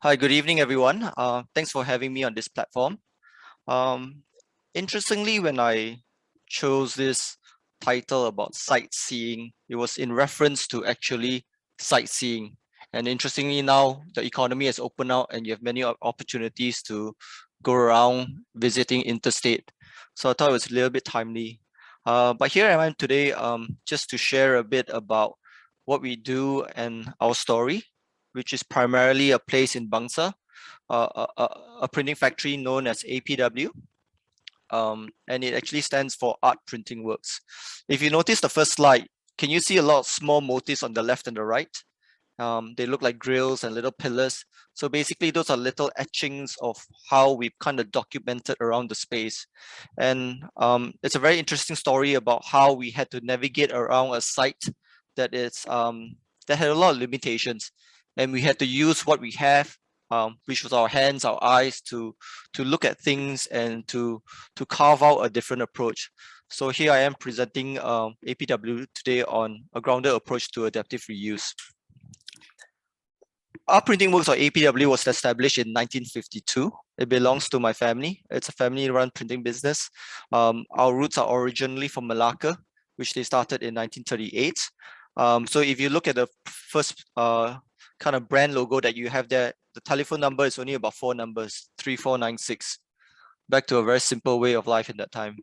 Hi, good evening, everyone. Thanks for having me on this platform. Um, Interestingly, when I chose this title about sightseeing, it was in reference to actually sightseeing. And interestingly, now the economy has opened out and you have many opportunities to go around visiting interstate. So I thought it was a little bit timely. But here I am today just to share a bit about what we do and our story, which is primarily a place in Bangsar, a printing factory known as APW, and it actually stands for Art Printing Works. If you notice the first slide, can you see a lot of small motifs on the left and the right? They look like grills and little pillars. So basically, those are little etchings of how we've kind of documented around the space. And it's a very interesting story about how we had to navigate around a site that is that had a lot of limitations, and we had to use what we have, which was our hands, our eyes, to look at things and to carve out a different approach. So here I am presenting APW today on a grounded approach to adaptive reuse. Our printing works, or APW, was established in 1952. It belongs to my family. It's a family-run printing business. Our roots are originally from Malacca, which they started in 1938. So if you look at the first kind of brand logo that you have there, the telephone number is only about 4 numbers, 3496. Back to a very simple way of life in that time.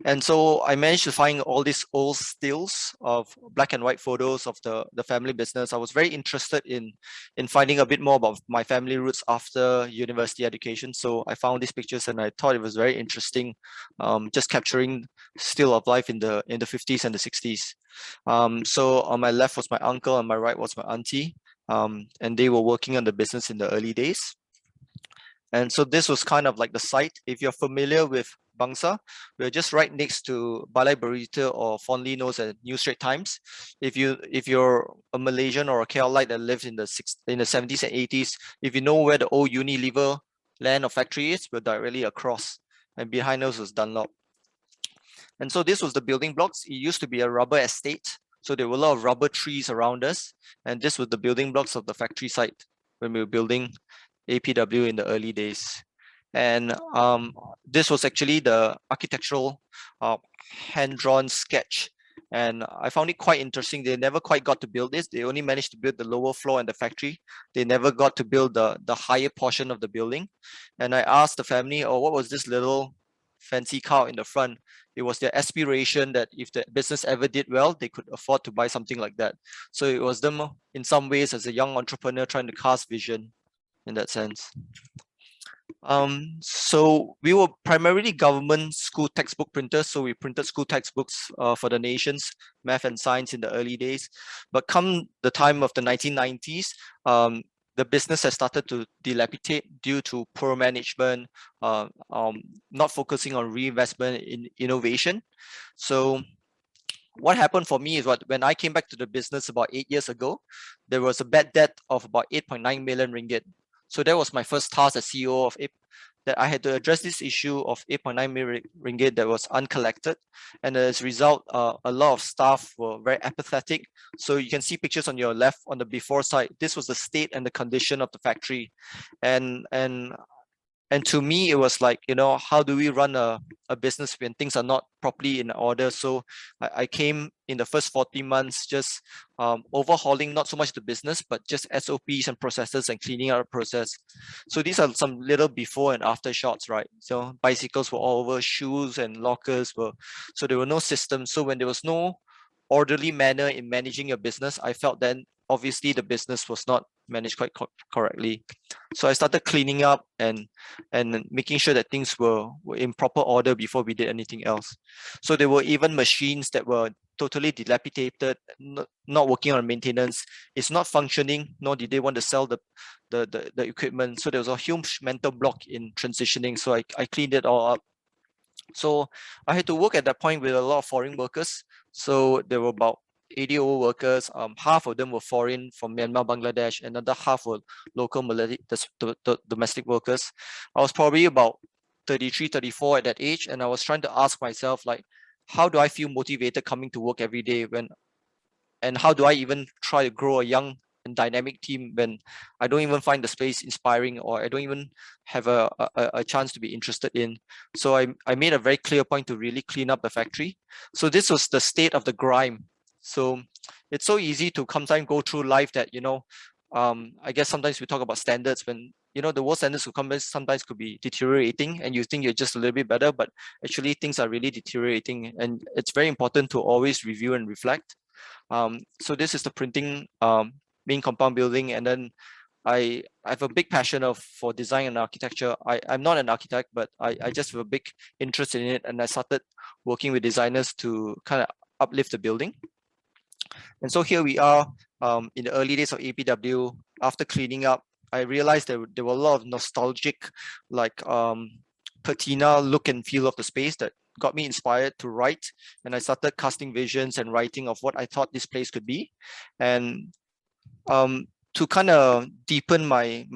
And so I managed to find all these old stills of black and white photos of the family business. I was very interested in finding a bit more about my family roots after university education. So I found these pictures and I thought it was very interesting, just capturing still of life in the 50s and the 60s. So on my left was my uncle, and my right was my auntie, and they were working on the business in the early days. And so this was kind of like the site. If you're familiar with Bangsar, we're just right next to Balai Berita, or fondly known as New Straits Times. If you're a Malaysian or a KLite that lived in the 70s and 80s, if you know where the old Unilever land or factory is, we're directly across. And behind us was Dunlop. And so this was the building blocks. It used to be a rubber estate. So there were a lot of rubber trees around us. And this was the building blocks of the factory site when we were building APW in the early days. And this was actually the architectural hand-drawn sketch. And I found it quite interesting. They never quite got to build this. They only managed to build the lower floor and the factory. They never got to build the higher portion of the building. And I asked the family, oh, what was this little fancy car in the front? It was their aspiration that if the business ever did well, they could afford to buy something like that. So it was them in some ways as a young entrepreneur trying to cast vision in that sense. So we were primarily government school textbook printers. So we printed school textbooks for the nation's math and science in the early days. But come the time of the 1990s, the business has started to dilapidate due to poor management, not focusing on reinvestment in innovation. So what happened for me is when I came back to the business about 8 years ago, there was a bad debt of about 8.9 million ringgit. So that was my first task as CEO of that I had to address this issue of 8.9 million ringgit that was uncollected. And as a result, a lot of staff were very apathetic. So you can see pictures on your left on the before side. This was the state and the condition of the factory. And to me, it was like, how do we run a business when things are not properly in order? So I came in the first 40 months just overhauling not so much the business, but just SOPs and processes and cleaning out the process. So these are some little before and after shots, right? So bicycles were all over, shoes and lockers were, so there were no systems. So when there was no orderly manner in managing a business, I felt then obviously the business was not managed quite correctly. So I started cleaning up and making sure that things were in proper order before we did anything else. So there were even machines that were totally dilapidated, not working on maintenance. It's not functioning, nor did they want to sell the equipment. So there was a huge mental block in transitioning. So I cleaned it all up. So I had to work at that point with a lot of foreign workers. So there were about 80 old workers. Half of them were foreign from Myanmar, Bangladesh, another half were local domestic workers. I was probably about 33, 34 at that age, and I was trying to ask myself, like, how do I feel motivated coming to work every day and how do I even try to grow a young and dynamic team when I don't even find the space inspiring, or I don't even have a chance to be interested in. So I made a very clear point to really clean up the factory. So this was the state of the grime. So it's so easy to sometimes go through life that, I guess sometimes we talk about standards when, the world standards will come sometimes could be deteriorating and you think you're just a little bit better, but actually things are really deteriorating, and it's very important to always review and reflect. So this is the printing main compound building, and then I have a big passion for design and architecture. I'm not an architect, but I just have a big interest in it, and I started working with designers to kind of uplift the building. And so here we are in the early days of APW. After cleaning up, I realized there were a lot of nostalgic, like patina look and feel of the space that got me inspired to write. And I started casting visions and writing of what I thought this place could be. And to kind of deepen my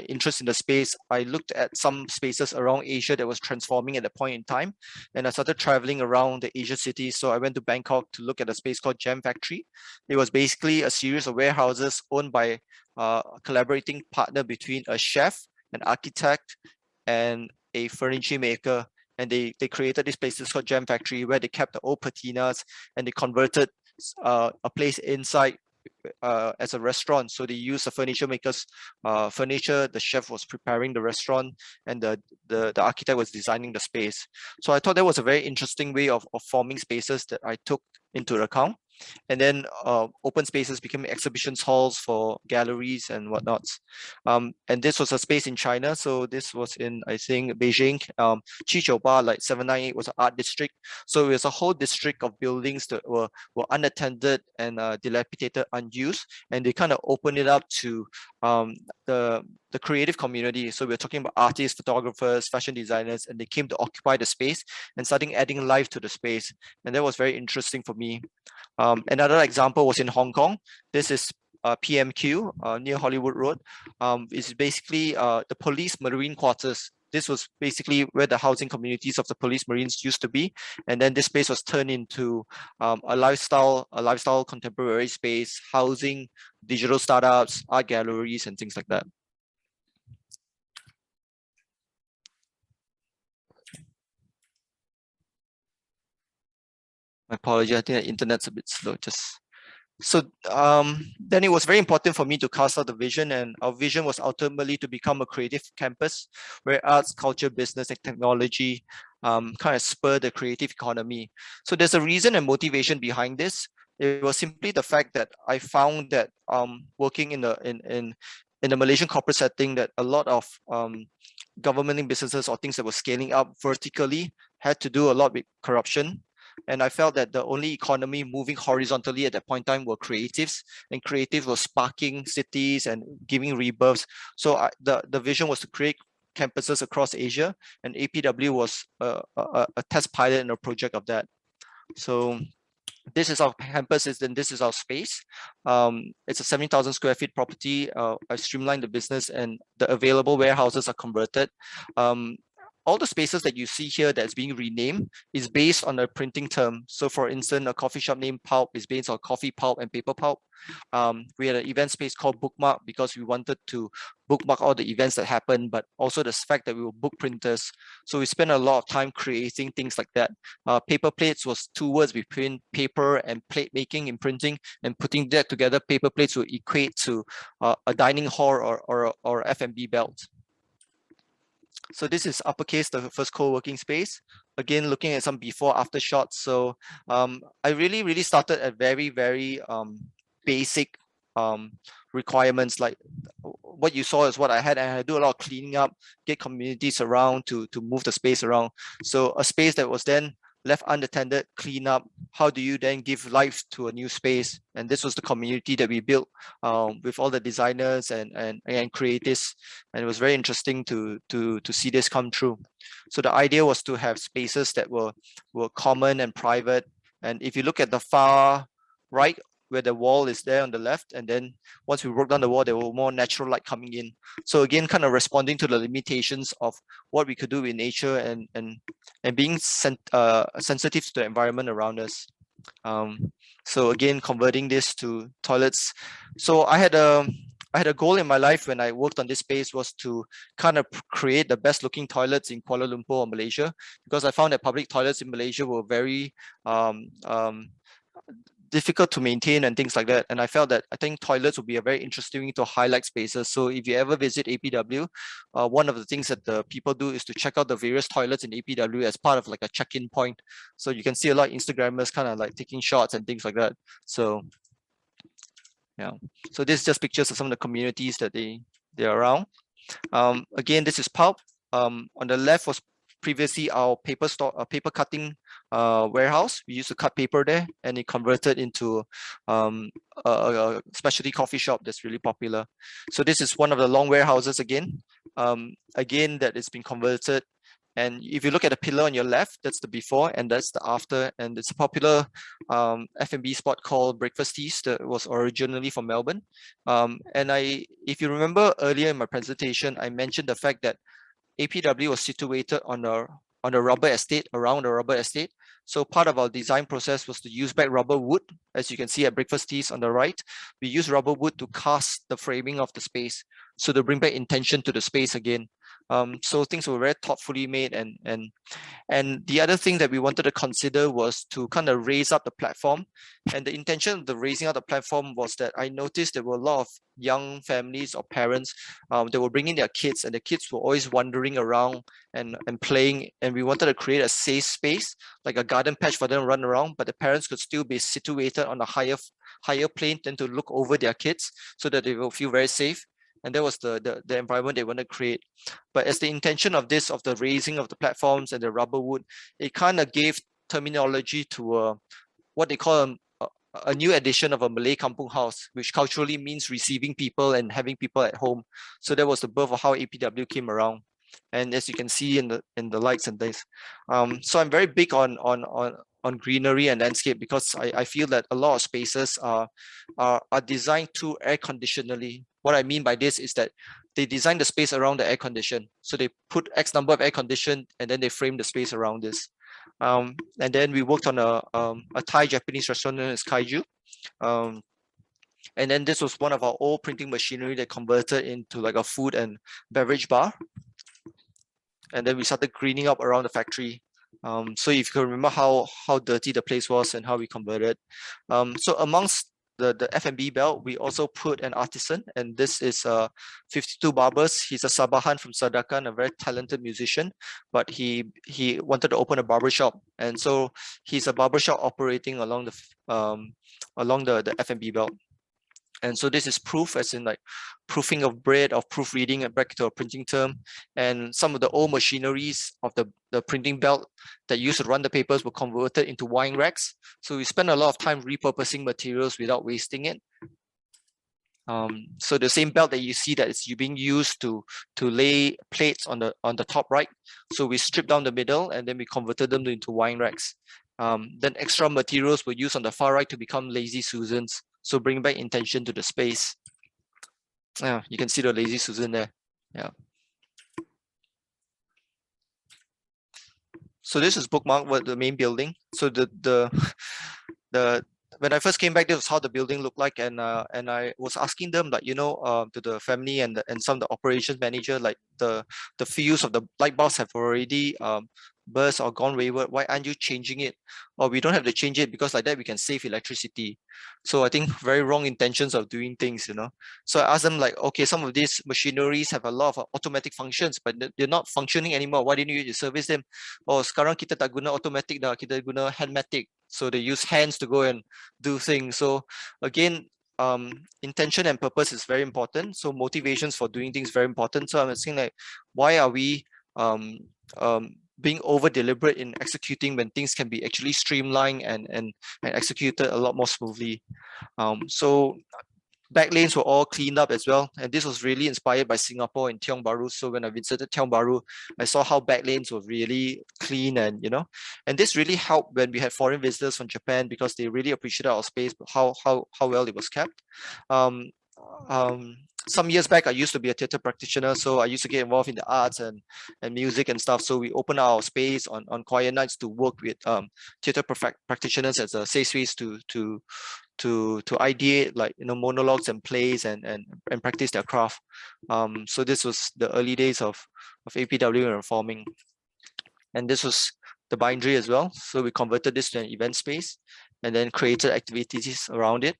interest in the space, I looked at some spaces around Asia that was transforming at that point in time, and I started traveling around the Asia cities. So I went to Bangkok to look at a space called Gem Factory. It was basically a series of warehouses owned by a collaborating partner between a chef, an architect, and a furniture maker. And they created these places called Gem Factory, where they kept the old patinas and they converted a place inside as a restaurant. So they used the furniture maker's furniture. The chef was preparing the restaurant, and the architect was designing the space. So I thought that was a very interesting way of forming spaces that I took into account. And then open spaces became exhibition halls for galleries and whatnot. And this was a space in China. So this was in, I think, Beijing. Chichouba, like 798, was an art district. So it was a whole district of buildings that were unattended and dilapidated, unused. And they kind of opened it up to the creative community. So we're talking about artists, photographers, fashion designers, and they came to occupy the space and starting adding life to the space. And that was very interesting for me. Another example was in Hong Kong. This is PMQ near Hollywood Road. It's basically the police marine quarters. This was basically where the housing communities of the police marines used to be. And then this space was turned into a lifestyle contemporary space, housing digital startups, art galleries, and things like that. My apology, I think the internet's a bit slow. So then it was very important for me to cast out the vision, and our vision was ultimately to become a creative campus where arts, culture, business, and technology kind of spur the creative economy. So there's a reason and motivation behind this. It was simply the fact that I found that working in the Malaysian corporate setting, that a lot of government businesses or things that were scaling up vertically had to do a lot with corruption. And I felt that the only economy moving horizontally at that point in time were creatives, and creatives were sparking cities and giving rebirths. So the vision was to create campuses across Asia, and APW was a test pilot and a project of that. So this is our campus, and this is our space. It's a 70,000 square feet property. I streamlined the business, and the available warehouses are converted. All the spaces that you see here that's being renamed is based on a printing term. So for instance, a coffee shop named Pulp is based on coffee pulp and paper pulp. We had an event space called Bookmark because we wanted to bookmark all the events that happened, but also the fact that we were book printers. So we spent a lot of time creating things like that. Paper plates was two words between paper and plate making in printing, and putting that together, paper plates would equate to a dining hall or F&B belt. So this is Uppercase, the first co-working space. Again, looking at some before after shots. So I really started at very basic requirements. Like what you saw is what I had, and I do a lot of cleaning up, get communities around to move the space around. So a space that was then left unattended, clean up. How do you then give life to a new space? And this was the community that we built with all the designers and creatives, and it was very interesting to see this come true. So the idea was to have spaces that were common and private. And if you look at the far right, where the wall is there on the left, and then once we broke down the wall, there were more natural light coming in. So again, kind of responding to the limitations of what we could do in nature, and being sensitive to the environment around us. So again, converting this to toilets. So I had a goal in my life when I worked on this space was to kind of create the best looking toilets in Kuala Lumpur or Malaysia, because I found that public toilets in Malaysia were very difficult to maintain and things like that. And I felt that I think toilets would be a very interesting way to highlight spaces. So if you ever visit APW, one of the things that the people do is to check out the various toilets in APW as part of like a check-in point. So you can see a lot of Instagrammers kind of like taking shots and things like that. So yeah, so this is just pictures of some of the communities that they're around. Again, this is pulp. On the left was previously our paper store, paper cutting warehouse. We used to cut paper there, and it converted into a specialty coffee shop that's really popular. So this is one of the long warehouses again. Again, that has been converted. And if you look at the pillar on your left, that's the before and that's the after. And it's a popular F&B spot called Breakfast Teas that was originally from Melbourne. If you remember earlier in my presentation, I mentioned the fact that APW was situated on a rubber estate, around a rubber estate. So part of our design process was to use back rubber wood. As you can see at Breakfast Teas on the right, we use rubber wood to cast the framing of the space. So to bring back intention to the space again. So things were very thoughtfully made, and the other thing that we wanted to consider was to kind of raise up the platform. And the intention of the raising up the platform was that I noticed there were a lot of young families or parents that were bringing their kids, and the kids were always wandering around and playing. And we wanted to create a safe space, like a garden patch for them to run around, but the parents could still be situated on a higher plane than to look over their kids so that they will feel very safe. And that was the environment they want to create. But as the intention of this, of the raising of the platforms and the rubber wood, it kind of gave terminology to what they call a new edition of a Malay kampung house, which culturally means receiving people and having people at home. So that was the birth of how APW came around. And as you can see in the lights and things, so I'm very big on greenery and landscape, because I feel that a lot of spaces are designed to air conditionally. What I mean by this is that they design the space around the air condition. So they put X number of air condition and then they frame the space around this. And then we worked on a Thai Japanese restaurant known as Kaiju. And then this was one of our old printing machinery that converted into like a food and beverage bar. And then we started greening up around the factory. So if you can remember how dirty the place was and how we converted. So amongst the F&B belt, we also put an artisan, and this is 52 Barbers. He's a Sabahan from Sadakan, a very talented musician, but he wanted to open a barber shop, and so he's a barber shop operating along the F&B belt. And so this is proof, as in like proofing of bread, of proofreading, and back to a printing term. And some of the old machineries of the printing belt that used to run the papers were converted into wine racks. So we spent a lot of time repurposing materials without wasting it. So the same belt that you see that is being used to lay plates on the top right. So we stripped down the middle and then we converted them into wine racks. Then extra materials were used on the far right to become lazy Susans. So bring back intention to the space. Yeah, you can see the lazy Susan there. Yeah. So this is bookmark what the main building. So the when I first came back, this was how the building looked like, and I was asking them, like, to the family and some of the operations manager, like the fuse of the light bulbs have already burst or gone wayward. Why aren't you changing it? Or we don't have to change it because like that we can save electricity. So I think very wrong intentions of doing things, So I asked them, like, okay, some of these machineries have a lot of automatic functions, but they're not functioning anymore. Why didn't you service them? Oh, sekarang kita tak guna automatic dah, kita guna handmatic. So they use hands to go and do things. So again, intention and purpose is very important. So motivations for doing things very important. So I'm saying, like, why are we being over deliberate in executing when things can be actually streamlined and executed a lot more smoothly? So back lanes were all cleaned up as well, and this was really inspired by Singapore and Tiong Bahru. So when I visited Tiong Bahru, I saw how back lanes were really clean, and and this really helped when we had foreign visitors from Japan, because they really appreciated our space, how well it was kept. some years back, I used to be a theatre practitioner, so I used to get involved in the arts and music and stuff. So we opened our space on quiet nights to work with theatre practitioners as a safe space to ideate, like, you know, monologues and plays and practice their craft. So this was the early days of APW and forming, and this was the bindery as well. So we converted this to an event space and then created activities around it.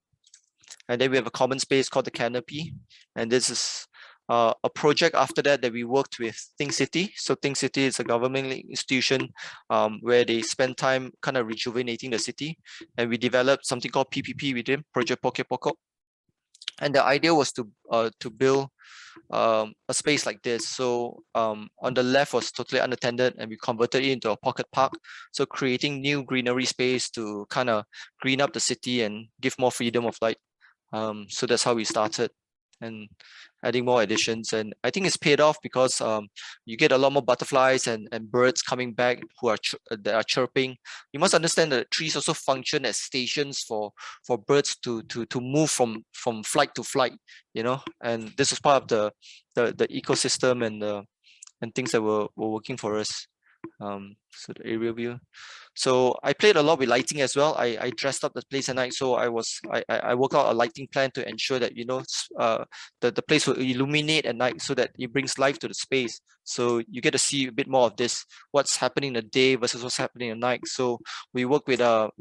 And then we have a common space called the Canopy. And this is a project after that we worked with Think City. So Think City is a government institution where they spend time kind of rejuvenating the city. And we developed something called PPP with them, Projek Poket Pokok. And the idea was to build a space like this. So on the left was totally unattended, and we converted it into a pocket park. So creating new greenery space to kind of green up the city and give more freedom of light. So that's how we started, and adding more additions. And I think it's paid off because you get a lot more butterflies and birds coming back who are that are chirping. You must understand that trees also function as stations for birds to move from flight to flight, you know. And this is part of the ecosystem and things that were working for us. So the aerial view. So I played a lot with lighting as well. I dressed up the place at night. So I worked out a lighting plan to ensure that, you know, the place will illuminate at night so that it brings life to the space. So you get to see a bit more of this, what's happening in the day versus what's happening at night. So we work with a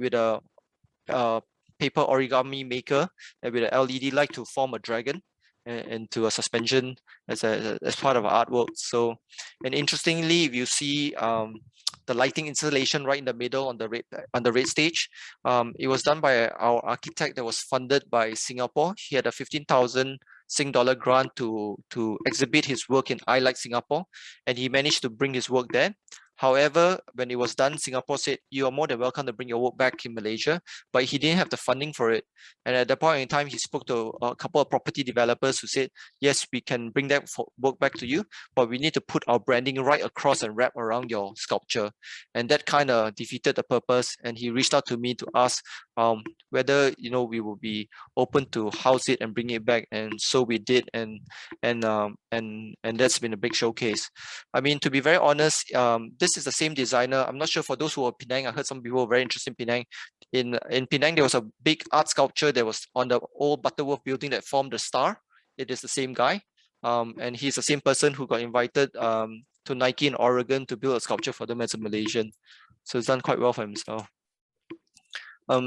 paper origami maker and with an LED light to form a dragon into a suspension as part of our artwork. So, and interestingly, if you see the lighting installation right in the middle on the red stage, it was done by our architect that was funded by Singapore. He had a 15,000 Sing dollar grant to exhibit his work in I Like Singapore, and he managed to bring his work there. However, when it was done, Singapore said, you are more than welcome to bring your work back in Malaysia, but he didn't have the funding for it. And at that point in time, he spoke to a couple of property developers who said, yes, we can bring that work back to you, but we need to put our branding right across and wrap around your sculpture. And that kind of defeated the purpose. And he reached out to me to ask whether, you know, we would be open to house it and bring it back. And so we did. And that's been a big showcase. I mean, to be very honest, this is the same designer. I'm not sure for those who are Penang. I heard some people were very interested in Penang. In Penang, there was a big art sculpture that was on the old Butterworth building that formed the star. It is the same guy, and he's the same person who got invited to Nike in Oregon to build a sculpture for them as a Malaysian. So he's done quite well for himself.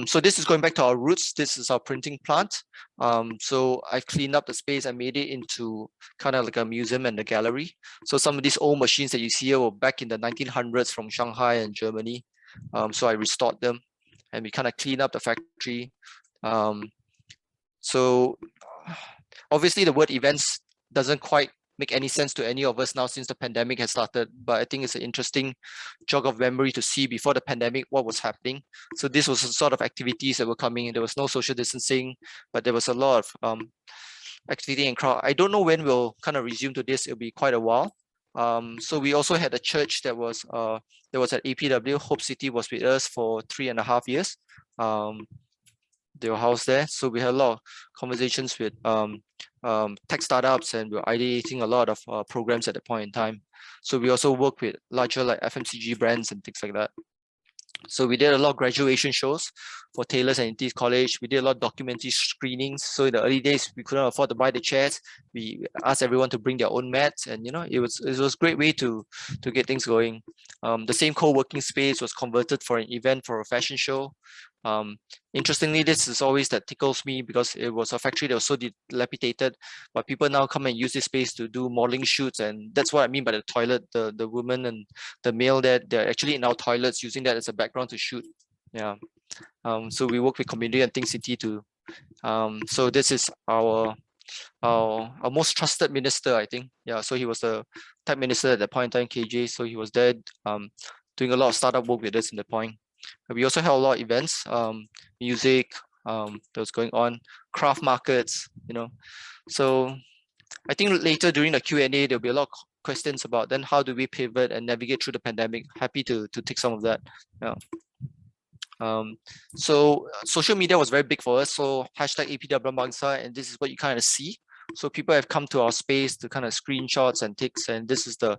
So this is going back to our roots. This is our printing plant. So I've cleaned up the space and made it into kind of like a museum and a gallery. So some of these old machines that you see here were back in the 1900s from Shanghai and Germany. So I restored them and we kind of cleaned up the factory. So obviously the word events doesn't quite make any sense to any of us now since the pandemic has started, but I think it's an interesting jog of memory to see before the pandemic what was happening. So this was the sort of activities that were coming in. There was no social distancing, but there was a lot of activity and crowd. I don't know when we'll kind of resume to this. It'll be quite a while. So we also had a church that was at APW. Hope City was with us for 3.5 years. They were housed there. So we had a lot of conversations with tech startups, and we were ideating a lot of programs at that point in time. So we also work with larger like FMCG brands and things like that. So we did a lot of graduation shows for Taylor's and Intis College. We did a lot of documentary screenings. So in the early days, we couldn't afford to buy the chairs. We asked everyone to bring their own mats, and you know, it was a great way to get things going. The same co-working space was converted for an event for a fashion show. Interestingly, this is always that tickles me because it was a factory that was so dilapidated, but people now come and use this space to do modeling shoots, and that's what I mean by the toilet. The women and the male that they're actually in our toilets using that as a background to shoot. Yeah. So we work with community and Think City too. So this is our most trusted minister, I think. Yeah. So he was the tech minister at that point in time, KJ. So he was there doing a lot of startup work with us in the point. We also had a lot of events, music that was going on, craft markets, you know. So I think later during the Q&A, there'll be a lot of questions about then how do we pivot and navigate through the pandemic. Happy to take some of that. Yeah. So social media was very big for us. So hashtag APW Bangsar, and this is what you kind of see So people have come to our space to kind of screenshots and takes, and this is the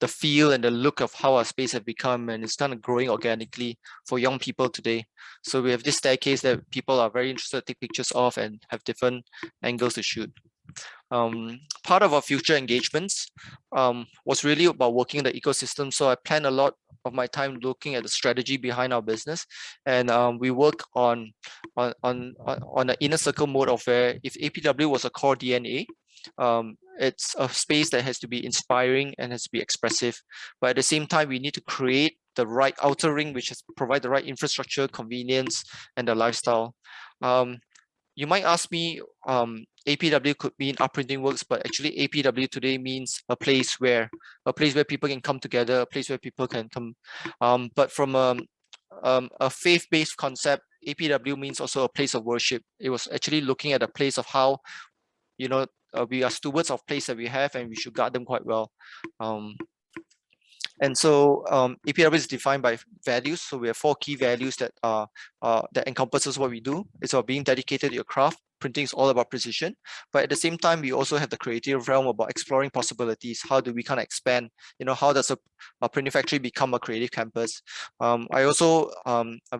feel and the look of how our space have become, and it's kind of growing organically for young people today. So we have this staircase that people are very interested to take pictures of and have different angles to shoot. Part of our future engagements was really about working in the ecosystem. So I plan a lot of my time looking at the strategy behind our business, and we work on the inner circle mode of where if APW was a core DNA, it's a space that has to be inspiring and has to be expressive, but at the same time we need to create the right outer ring which has provide the right infrastructure, convenience, and the lifestyle. You might ask me, APW could mean Printing Works, but actually APW today means a place where people can come together, a place where people can come. But from a faith-based concept, APW means also a place of worship. It was actually looking at a place of how, you know, we are stewards of place that we have, and we should guard them quite well. And so APW is defined by values. So we have 4 key values that that encompasses what we do. It's about being dedicated to your craft. Printing is all about precision, but at the same time, we also have the creative realm about exploring possibilities. How do we kind of expand? You know, how does a printing factory become a creative campus? I also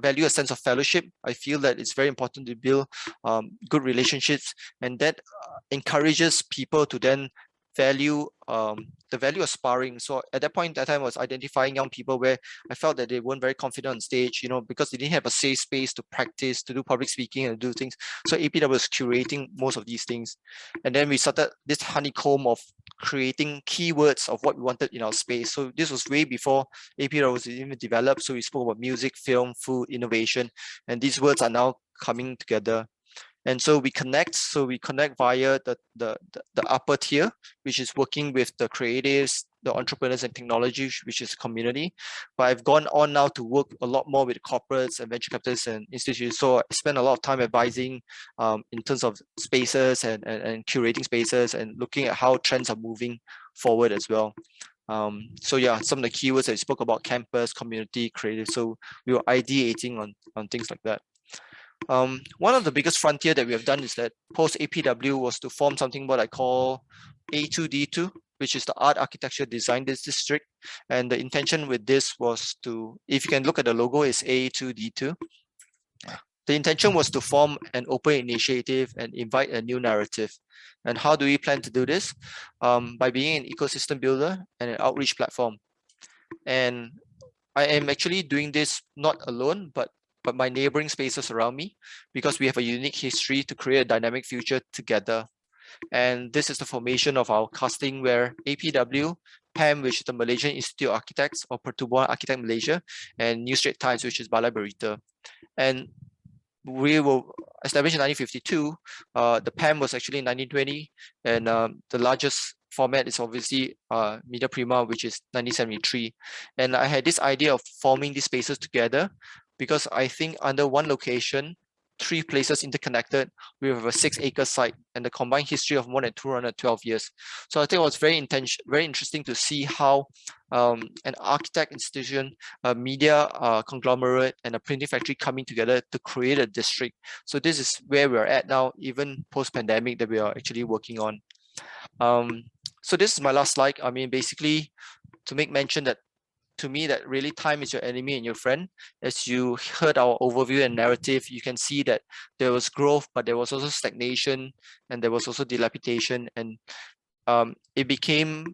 value a sense of fellowship. I feel that it's very important to build good relationships, and that encourages people to then value the value of sparring. So at that point, that time I was identifying young people where I felt that they weren't very confident on stage, you know, because they didn't have a safe space to practice, to do public speaking and do things. So APW was curating most of these things. And then we started this honeycomb of creating keywords of what we wanted in our space. So this was way before APW was even developed. So we spoke about music, film, food, innovation, and these words are now coming together. And so we connect via the upper tier, which is working with the creatives, the entrepreneurs and technology, which is community. But I've gone on now to work a lot more with corporates and venture capitalists and institutions. So I spend a lot of time advising in terms of spaces and curating spaces and looking at how trends are moving forward as well. So yeah, some of the keywords that I spoke about: campus, community, creative. So we were ideating on things like that. One of the biggest frontier that we have done is that post APW was to form something what I call A2D2, which is the Art Architecture Design District. And the intention with this was to, if you can look at the logo, is A2D2. The intention was to form an open initiative and invite a new narrative. And how do we plan to do this? By being an ecosystem builder and an outreach platform. And I am actually doing this not alone, but my neighboring spaces around me, because we have a unique history to create a dynamic future together. And this is the formation of our casting, where APW, PAM, which is the Malaysian Institute of Architects, or Pertubuhan Architect Malaysia, and New Straits Times, which is Balai Berita. And we were established in 1952. The PAM was actually in 1920, and the largest format is obviously Media Prima, which is 1973. And I had this idea of forming these spaces together because I think under one location, 3 places interconnected, we have a 6-acre site and the combined history of more than 212 years. So I think it was very interesting to see how an architect institution, a media conglomerate, and a printing factory coming together to create a district. So this is where we're at now, even post-pandemic, that we are actually working on. So this is my last slide. I mean, basically, to make mention that, to me, that really time is your enemy and your friend. As you heard our overview and narrative, you can see that there was growth, but there was also stagnation, and there was also dilapidation, and it became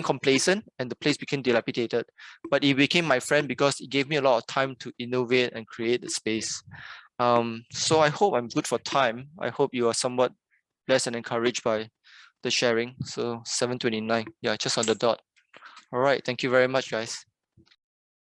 complacent, and the place became dilapidated. But it became my friend because it gave me a lot of time to innovate and create the space. So I hope I'm good for time. I hope you are somewhat blessed and encouraged by the sharing. So 7:29, yeah, just on the dot. All right, thank you very much, guys.